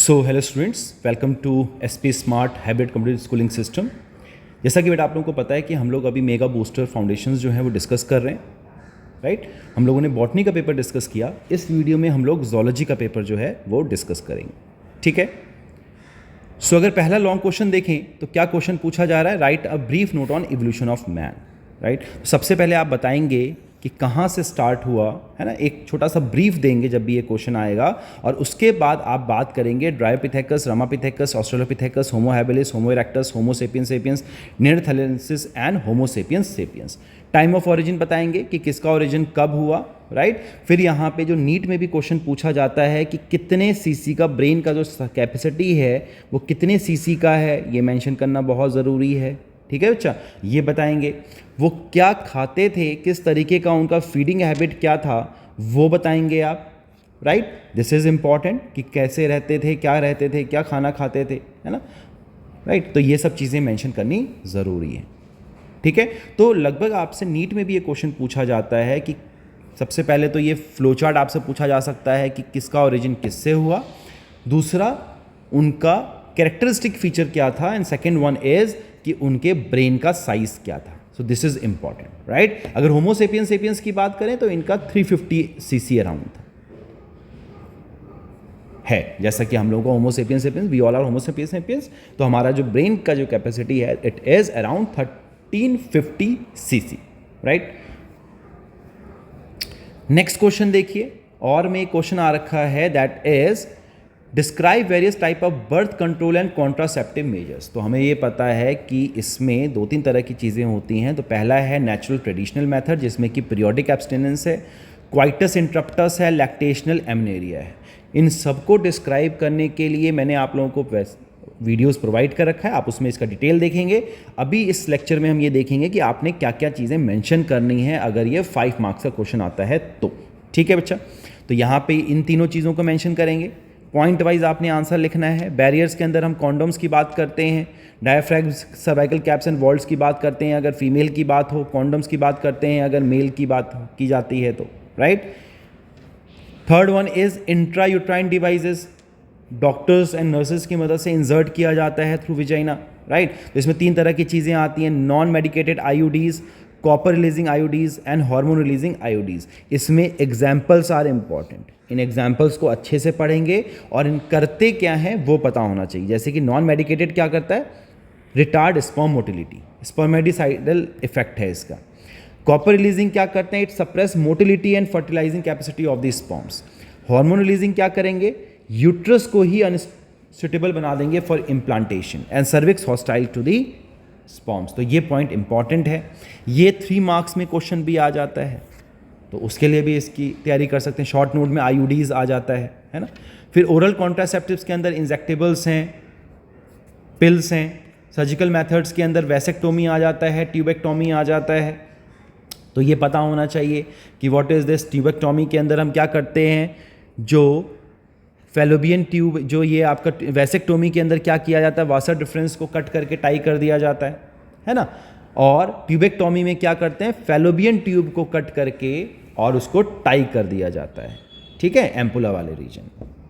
So hello students, welcome to SP smart hybrid computer schooling system. जैसा कि बेटा आप लोगों को पता है कि हम लोग अभी मेगा बूस्टर फाउंडेशंस जो हैं वो डिस्कस कर रहे हैं, राइट। हम लोगों ने बॉटनी का पेपर डिस्कस किया। इस वीडियो में हम लोग जोलॉजी का पेपर जो है वो डिस्कस करेंगे, ठीक है। सो अगर पहला लॉन्ग क्वेश्चन देखें तो क्या क्वेश्चन पूछा जा रहा है, write a brief note on evolution of man, right. सबसे पहले आप बताएंगे कि कहाँ से स्टार्ट हुआ है ना, एक छोटा सा ब्रीफ देंगे जब भी ये क्वेश्चन आएगा, और उसके बाद आप बात करेंगे Dryopithecus, Ramapithecus, Australopithecus, Homo habilis, Homo erectus, Homo sapiens sapiens, neanderthalensis and Homo sapiens sapiens. Time of origin बताएंगे कि किसका ओरिजिन कब हुआ, राइट। फिर यहाँ पे जो नीट में भी क्वेश्चन पूछा जाता है कि कितने सीसी का ब्रेन का जो कैपेसिटी है वो कितने सीसी का है, ये मेंशन करना बहुत ज़रूरी है, ठीक है बच्चा। ये बताएंगे वो क्या खाते थे, किस तरीके का उनका फीडिंग हैबिट क्या था, वो बताएंगे आप, राइट। दिस इज़ इम्पॉर्टेंट कि कैसे रहते थे, क्या खाना खाते थे, है ना, राइट। तो ये सब चीज़ें मेंशन करनी ज़रूरी है, ठीक है। तो लगभग आपसे नीट में भी ये क्वेश्चन पूछा जाता है कि सबसे पहले तो ये फ्लो चार्ट आपसे पूछा जा सकता है कि किसका ओरिजिन किससे हुआ, दूसरा उनका कैरेक्टरिस्टिक फीचर क्या था, एंड सेकेंड वन इज कि उनके ब्रेन का साइज क्या था। सो दिस इज इंपॉर्टेंट, राइट। अगर होमो सेपियंस सेपियंस की बात करें तो इनका 350 सीसी अराउंड था, है। जैसा कि हम लोगों को Homo sapiens sapiens, we all are Homo sapiens sapiens, तो हमारा जो ब्रेन का जो कैपेसिटी है it is around 1350 CC, right. Next question देखिए, और में क्वेश्चन आ रखा है that is describe various type of birth control and contraceptive measures. तो हमें ये पता है कि इसमें दो तीन तरह की चीज़ें होती हैं। तो पहला है नेचुरल ट्रेडिशनल मेथड, जिसमें कि पीरियोडिक एब्सटिनेंस है, क्वाइटस इंटरप्टस है, लैक्टेशनल एमनेरिया है। इन सबको डिस्क्राइब करने के लिए मैंने आप लोगों को वीडियोस प्रोवाइड कर रखा है, आप उसमें इसका डिटेल देखेंगे। अभी इस लेक्चर में हम ये देखेंगे कि आपने क्या क्या चीज़ें मेंशन करनी है अगर ये 5 मार्क्स का क्वेश्चन आता है तो, ठीक है बच्चा। तो यहाँ पे इन तीनों चीज़ों को मेंशन करेंगे, पॉइंट वाइज आपने आंसर लिखना है। बैरियर्स के अंदर हम कॉन्डोम्स की बात करते हैं, डायफ्रैग्म्स, सर्वाइकल कैप्स एंड वॉल्ट्स की बात करते हैं अगर फीमेल की बात हो, कॉन्डोम्स की बात करते हैं अगर मेल की बात की जाती है तो, right. Third one is intra uterine devices, doctors and nurses की मदद से इंसर्ट किया जाता है थ्रू विजाइना, राइट। तो इसमें 3 तरह की चीज़ें आती हैं, non medicated IUDs, copper releasing IUDs and hormone releasing IUDs. इसमें एग्जाम्पल्स आर इंपॉर्टेंट, इन एग्जाम्पल्स को अच्छे से पढ़ेंगे और इन करते क्या हैं वो पता होना चाहिए। जैसे कि नॉन मेडिकेटेड क्या करता है, retard sperm motility, spermicidal effect है इसका। कॉपर रिलीजिंग क्या करते हैं, it suppress motility and fertilising capacity of the sperms. Hormone releasing क्या करेंगे, यूट्रस को ही अनसुटेबल बना देंगे for implantation, and cervix hostile to the sperms. तो ये पॉइंट इंपॉर्टेंट है, ये 3 मार्क्स में क्वेश्चन भी आ जाता है, तो उसके लिए भी इसकी तैयारी कर सकते हैं। शॉर्ट नोट में आईयूडीज आ जाता है ना। फिर ओरल कॉन्ट्रासेप्टिव्स के अंदर इंजेक्टेबल्स हैं, पिल्स हैं। सर्जिकल मेथड्स के अंदर वैसेक्टोमी आ जाता है, ट्यूबेक्टोमी आ जाता है। तो ये पता होना चाहिए कि व्हाट इज़ दिस। ट्यूबेक्टोमी के अंदर हम क्या करते हैं, जो फेलोपियन ट्यूब, जो ये आपका वैसेक्टोमी के अंदर क्या किया जाता है, वासा डिफरेंस को कट करके टाई कर दिया जाता है ना। और ट्यूबेक्टोमी में क्या करते हैं, फेलोपियन ट्यूब को कट करके और उसको टाई कर दिया जाता है, ठीक है, एम्पुला वाले रीजन,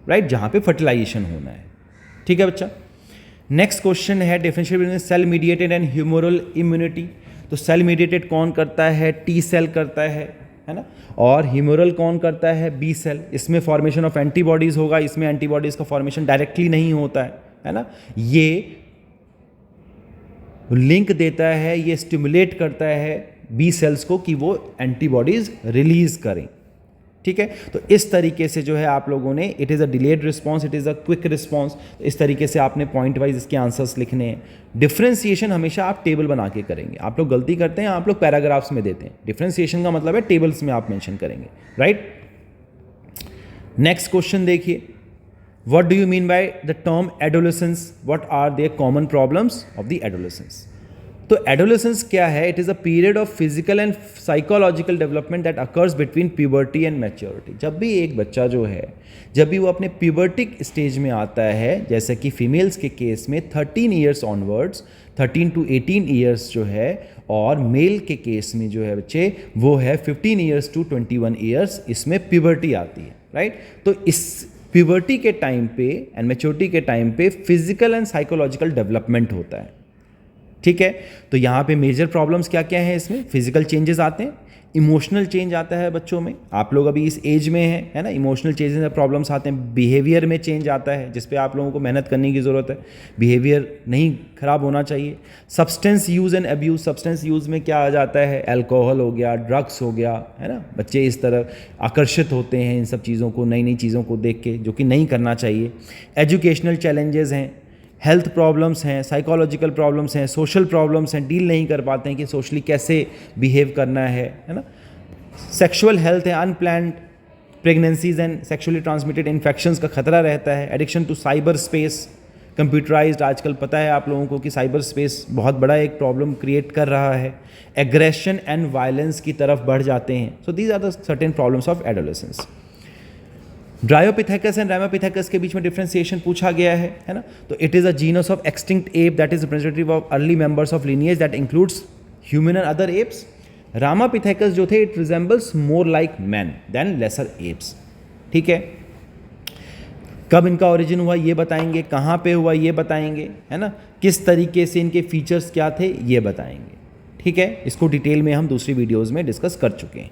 राइट, जहाँ पे फर्टिलाइजेशन होना है, ठीक है बच्चा। नेक्स्ट क्वेश्चन है differentiate between cell mediated and humoral immunity. तो सेल मीडिएटेड कौन करता है, टी सेल करता है ना, और ह्यूमोरल कौन करता है, बी सेल। इसमें फॉर्मेशन ऑफ एंटीबॉडीज़ होगा, इसमें एंटीबॉडीज़ का फॉर्मेशन डायरेक्टली नहीं होता है ना। ये लिंक देता है, ये स्टिमुलेट करता है बी सेल्स को कि वो एंटीबॉडीज़ रिलीज करें, ठीक है। तो इस तरीके से जो है आप लोगों ने, it is a delayed response, it is a quick response, इस तरीके से आपने पॉइंट वाइज इसके आंसर्स लिखने हैं। डिफ्रेंसिएशन हमेशा आप टेबल बना के करेंगे, आप लोग गलती करते हैं, आप लोग पैराग्राफ्स में देते हैं। डिफ्रेंसिएशन का मतलब है टेबल्स में आप मेंशन करेंगे, राइट। नेक्स्ट क्वेश्चन देखिए, what do you mean by the term adolescence, what are there common problems of the adolescence. तो एडोलेसेंस क्या है, it is a period of physical and psychological development that occurs between puberty and maturity. जब भी एक बच्चा जो है, जब भी वो अपने प्यूबर्टिक स्टेज में आता है, जैसे कि फीमेल्स के केस में 13 ईयर्स ऑनवर्ड्स, 13 to 18 ईयर्स जो है, और मेल के केस में जो है बच्चे वो है 15 ईयर्स to 21 ईयर्स, इसमें प्यूबर्टी आती है, राइट। तो इस प्यूबर्टी के टाइम पे एंड मैच्योरिटी के टाइम पे फिजिकल एंड साइकोलॉजिकल डेवलपमेंट होता है, ठीक है। तो यहाँ पे मेजर प्रॉब्लम्स क्या क्या हैं इसमें, फिजिकल चेंजेस आते हैं, इमोशनल चेंज आता है बच्चों में, आप लोग अभी इस एज में हैं, है ना, इमोशनल चेंजेस में प्रॉब्लम्स आते हैं, बिहेवियर में चेंज आता है जिस पे आप लोगों को मेहनत करने की ज़रूरत है, बिहेवियर नहीं खराब होना चाहिए। Substance use and abuse, substance use में क्या आ जाता है, अल्कोहल हो गया, ड्रग्स हो गया, है ना, बच्चे इस तरह आकर्षित होते हैं इन सब चीज़ों को, नई नई चीज़ों को देख के, जो कि नहीं करना चाहिए। एजुकेशनल चैलेंजेस हैं, हेल्थ प्रॉब्लम्स हैं, साइकोलॉजिकल प्रॉब्लम्स हैं, सोशल प्रॉब्लम्स हैं, डील नहीं कर पाते हैं कि सोशली कैसे बिहेव करना है ना। सेक्सुअल हेल्थ है, unplanned pregnancies and sexually transmitted infections का खतरा रहता है। Addiction to cyber space, computerized, आजकल पता है आप लोगों को कि साइबर स्पेस बहुत बड़ा एक प्रॉब्लम क्रिएट कर रहा है। एग्रेशन एंड वायलेंस की तरफ बढ़ जाते हैं। So these are the certain problems of adolescence. Dryopithecus and ramapithecus के बीच में डिफ्रेंसिएशन पूछा गया है ना। तो it is a genus of extinct ape that is representative of early members of lineage that includes human and other apes. Ramapithecus जो थे it resembles more like man than lesser apes, ठीक है। कब इनका ओरिजिन हुआ ये बताएंगे, कहाँ पे हुआ ये बताएंगे, है ना, किस तरीके से इनके फीचर्स क्या थे ये बताएंगे, ठीक है। इसको डिटेल में हम दूसरी वीडियोज़ में डिस्कस कर चुके हैं।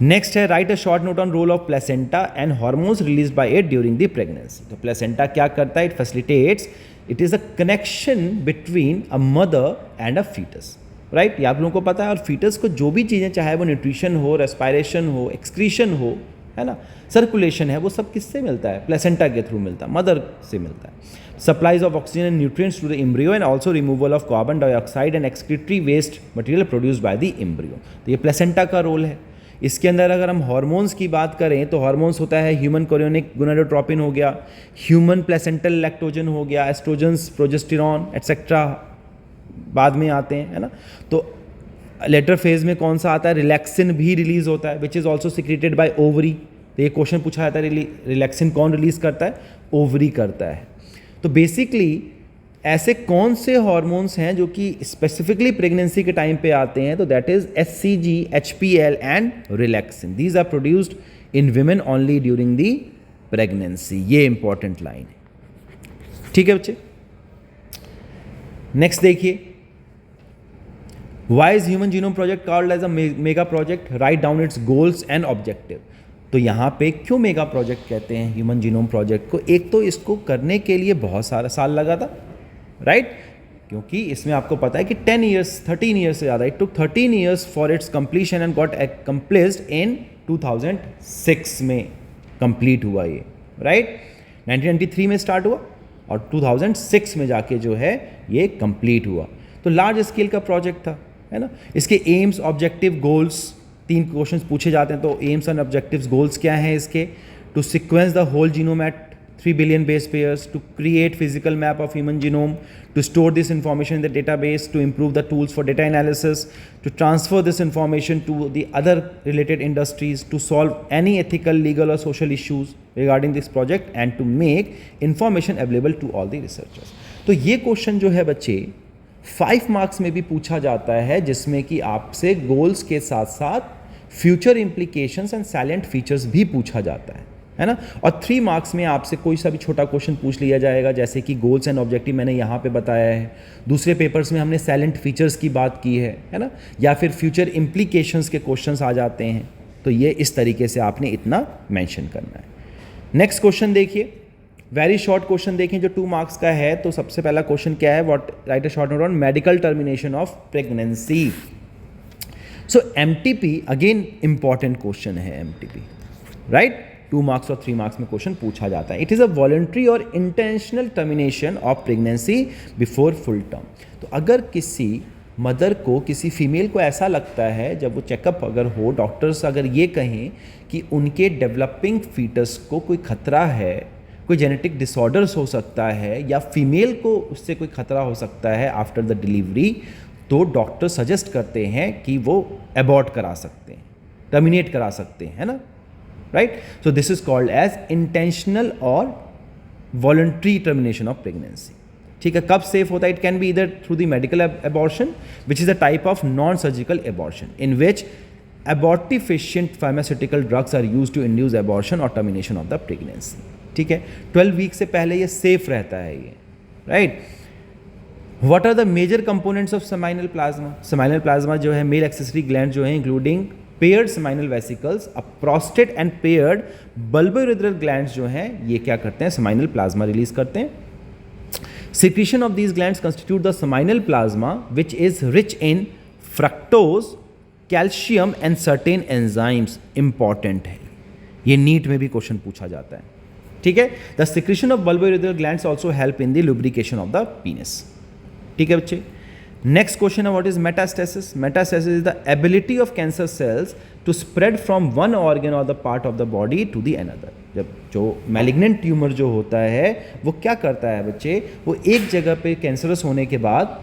नेक्स्ट है write a short note on role of placenta and hormones release by it during the pregnancy. तो प्लेसेंटा क्या करता है, it facilitates, it is a connection between a mother and a foetus, right. ये आप लोगों को पता है। और फीटस को जो भी चीज़ें, चाहे वो न्यूट्रिशन हो, रेस्पायरेशन हो, एक्सक्रीशन हो, है ना, सर्कुलेशन है, वो सब किससे मिलता है, प्लेसेंटा के थ्रू मिलता है, मदर से मिलता है। Supplies of oxygen and nutrients to the embryo and also removal of carbon dioxide and excretory waste material produced by the embryo. तो ये प्लेसेंटा का रोल है। इसके अंदर अगर हम हार्मोन्स की बात करें तो हार्मोन्स होता है ह्यूमन कोरियोनिक गोनाडोट्रोपिन हो गया, ह्यूमन प्लेसेंटल लैक्टोजन हो गया, एस्ट्रोजन्स, प्रोजेस्टेरॉन एटसेट्रा बाद में आते हैं, है ना। तो लेटर फेज में कौन सा आता है, रिलैक्सिन भी रिलीज होता है which is also secreted by ovary. तो ये क्वेश्चन पूछा जाता है रिलैक्सिन कौन रिलीज करता है, ओवरी करता है। तो बेसिकली ऐसे कौन से हार्मोन्स हैं जो कि स्पेसिफिकली प्रेगनेंसी के टाइम पे आते हैं, तो that is HCG, HPL and relaxin. These are produced in women only during the pregnancy. ये इंपॉर्टेंट लाइन है, ठीक है बच्चे। नेक्स्ट देखिए, why is human genome project called as a mega project, write down its goals and objective. तो यहाँ पे क्यों मेगा प्रोजेक्ट कहते हैं ह्यूमन जीनोम प्रोजेक्ट को, एक तो इसको करने के लिए बहुत सारा साल लगा था, राइट, क्योंकि इसमें आपको पता है कि 10 ईयर्स 13 ईयर्स से ज़्यादा, it took 13 years for its completion and got accomplished in 2006 में कंप्लीट हुआ ये, राइट। 1993 में स्टार्ट हुआ और 2006 में जाके जो है ये कंप्लीट हुआ। तो लार्ज स्केल का प्रोजेक्ट था, है ना। इसके एम्स, ऑब्जेक्टिव, गोल्स, 3 क्वेश्चंस पूछे जाते हैं। तो एम्स एंड ऑब्जेक्टिव्स, गोल्स क्या हैं इसके, to sequence the whole genome at 3 billion base pairs, to create physical map of human genome, to store this information in the database, to improve the tools for data analysis, to transfer this information to the other related industries, to solve any ethical, legal or social issues regarding this project and to make information available to all the researchers. तो ये question जो है बच्चे 5 marks में भी पूछा जाता है, जिसमें कि आपसे गोल्स के साथ साथ फ्यूचर इम्प्लीकेशंस एंड सैलेंट फीचर्स भी पूछा जाता है ना। और 3 मार्क्स में आपसे कोई सा भी छोटा क्वेश्चन पूछ लिया जाएगा, जैसे कि गोल्स एंड ऑब्जेक्टिव मैंने यहाँ पे बताया है, दूसरे पेपर्स में हमने सैलेंट फीचर्स की बात की है ना, या फिर फ्यूचर इम्प्लीकेशंस के क्वेश्चंस आ जाते हैं। तो ये इस तरीके से आपने इतना मेंशन करना है। नेक्स्ट क्वेश्चन देखिए, वेरी शॉर्ट क्वेश्चन देखें जो 2 मार्क्स का है। तो सबसे पहला क्वेश्चन क्या है, what, right a short note on medical termination of pregnancy. So MTP again important question है, MTP, राइट। 2 मार्क्स और 3 मार्क्स में क्वेश्चन पूछा जाता है। इट इज़ अ वॉलंटरी और intentional termination of pregnancy before full term. तो अगर किसी मदर को, किसी फीमेल को ऐसा लगता है, जब वो चेकअप अगर हो, डॉक्टर्स अगर ये कहें कि उनके डेवलपिंग फीटस को कोई खतरा है, कोई जेनेटिक डिसऑर्डर्स हो सकता है, या फीमेल को उससे कोई खतरा हो सकता है आफ्टर द डिलीवरी, तो डॉक्टर सजेस्ट करते हैं कि वो अबॉर्ट करा सकते हैं, टर्मिनेट करा सकते हैं, है ना, right. So this is called as intentional और वॉलंटरी टर्मिनेशन ऑफ प्रेगनेंसी, ठीक है। कब सेफ होता है, it can be either through the medical abortion which is a type of non surgical abortion in which abortifacient pharmaceutical drugs are used to induce abortion or termination of the pregnancy. ठीक है, 12 week से पहले ये safe रहता है ये, right. What are the major components of seminal plasma? Seminal plasma जो है मेल accessory gland जो है including paired seminal vesicles, a prostate and paired bulbourethral glands जो हैं ये क्या करते हैं, seminal plasma रिलीज करते हैं. Secretion of these glands constitute the seminal plasma, which is rich in fructose, calcium and certain enzymes. Important है ये, नीट में भी क्वेश्चन पूछा जाता है. ठीक है, the secretion of bulbourethral glands also help in the lubrication of the penis. ठीक है बच्चे. Next question है, what is metastasis? Metastasis is the ability of cancer cells to spread from one organ or the part of the body to the another. जब जो malignant tumour जो होता है वो क्या करता है बच्चे, वो एक जगह पे कैंसरस होने के बाद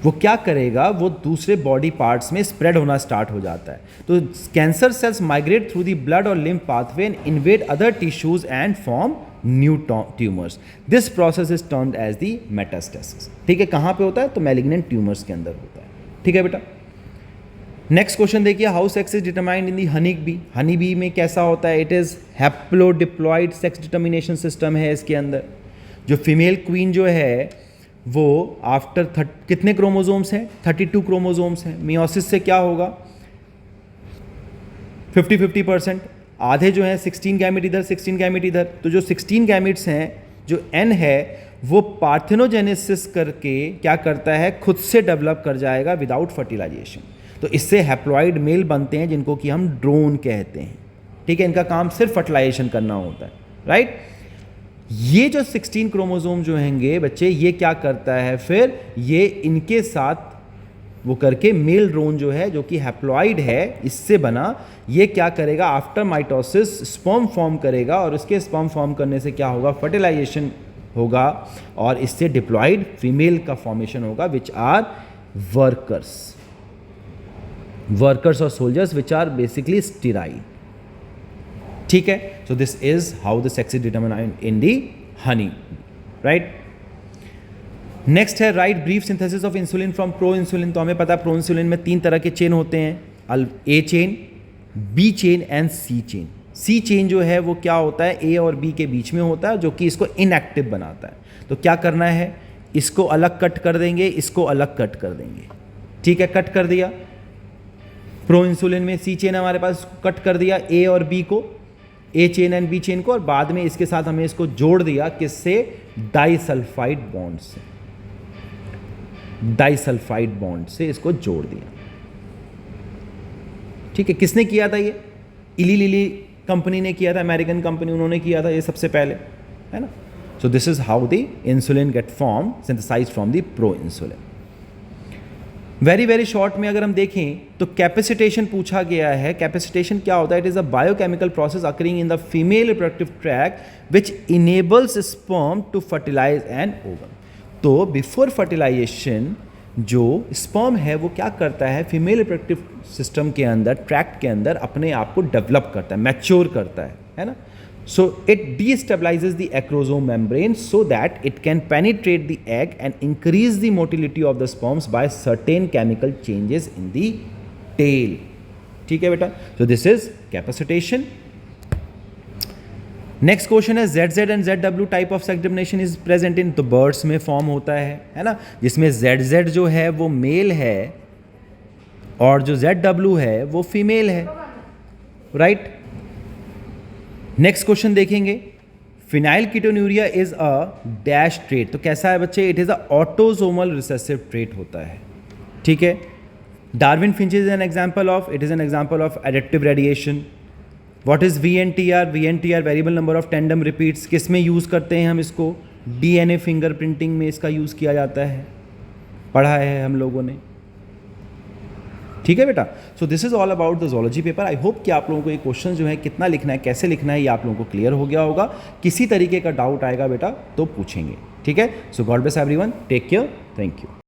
वो क्या करेगा, वो दूसरे बॉडी पार्ट्स में स्प्रेड होना स्टार्ट हो जाता है. तो cancer cells migrate through the blood और lymph pathway and invade other tissues and form new tumours. This process is termed as the metastasis. ठीक है, कहाँ पे होता है, तो मैलिग्नेंट ट्यूमर्स के अंदर होता है. ठीक है बेटा. नेक्स्ट क्वेश्चन देखिए, how sex is determined in the honey bee. Honey bee में कैसा होता है, it is haplodiploid sex determination system है इसके अंदर. जो फीमेल क्वीन जो है वो आफ्टर कितने क्रोमोजोम्स हैं, 32 क्रोमोजोम्स हैं. मियोसिस से क्या होगा, 50-50%. आधे जो हैं 16 गैमेट इधर 16 गैमेट इधर. तो जो 16 गैमेट्स हैं, जो एन है वो पार्थेनोजेनेसिस करके क्या करता है, खुद से डेवलप कर जाएगा विदाउट फर्टिलाइजेशन. तो इससे हैप्लॉइड मेल बनते हैं जिनको कि हम ड्रोन कहते हैं. ठीक है, इनका काम सिर्फ फर्टिलाइजेशन करना होता है, राइट. ये जो 16 क्रोमोसोम जो हैंगे बच्चे, ये क्या करता है, फिर ये इनके साथ वो करके मेल ड्रोन जो है जो कि हैप्लॉइड है इससे बना, ये क्या करेगा, आफ्टर माइटोसिस स्पर्म फॉर्म करेगा और उसके स्पर्म फॉर्म करने से क्या होगा, फर्टिलाइजेशन होगा और इससे डिप्लॉइड फीमेल का फॉर्मेशन होगा, विच आर वर्कर्स और soldiers which are basically sterile. ठीक है, so this is how the sex is determined in the honey, right. Next है write brief synthesis of insulin from pro insulin. तो हमें पता है प्रो इंसुलिन में 3 तरह के चेन होते हैं, A chain, B chain and C chain. C chain जो है वो क्या होता है, ए और बी के बीच में होता है, जो कि इसको इनएक्टिव बनाता है. तो क्या करना है, इसको अलग कट कर देंगे, इसको अलग कट कर देंगे. ठीक है, कट कर दिया. प्रो इंसुलिन में सी चेन हमारे पास, कट कर दिया ए और बी को, ए चेन एंड बी चेन को, और बाद में इसके साथ हमें इसको जोड़ दिया किससे, डाइसल्फाइड बॉन्ड से. डाइसल्फाइड बॉन्ड से इसको जोड़ दिया. ठीक है, किसने किया था ये, इली लिली कंपनी ने किया था, अमेरिकन कंपनी, उन्होंने किया था ये सबसे पहले, है ना. So this is how the insulin get form synthesize from the pro insulin. Very very short में अगर हम देखें तो कैपेसिटेशन पूछा गया है. कैपेसिटेशन क्या होता है, it is a biochemical process occurring in the female reproductive tract which enables sperm to fertilize an ovum. तो बिफोर फर्टिलाइजेशन जो स्पर्म है वो क्या करता है, फीमेल रिप्रोडक्टिव सिस्टम के अंदर, ट्रैक्ट के अंदर अपने आप को डेवलप करता है, मैच्योर करता है ना. So it destabilizes the acrosome membrane so that it can penetrate the egg and increase the motility of the sperms by certain chemical changes in the tail. ठीक है बेटा, so this is capacitation. Next question है ZZ and ZW type of sex determination is present in, तो birds में form होता है ना, जिसमें ZZ जो है वो मेल है और जो ZW है वो फीमेल है, राइट. नेक्स्ट क्वेश्चन देखेंगे, phenyl ketonuria is a dash trait. तो कैसा है बच्चे, it is a autosomal recessive trait होता है. ठीक है, Darwin Finch is an example of, it is an example of adaptive radiation. What is VNTR? VNTR variable number of tandem repeats. किस में यूज़ करते हैं हम इसको, DNA फिंगरप्रिंटिंग में इसका यूज़ किया जाता है, पढ़ा है हम लोगों ने. ठीक है बेटा, सो this is all about the zoology paper. I hope कि आप लोगों को ये क्वेश्चन जो है कितना लिखना है, कैसे लिखना है, ये आप लोगों को क्लियर हो गया होगा. किसी तरीके का डाउट आएगा बेटा तो पूछेंगे. ठीक है, so God bless everyone, take care, thank you.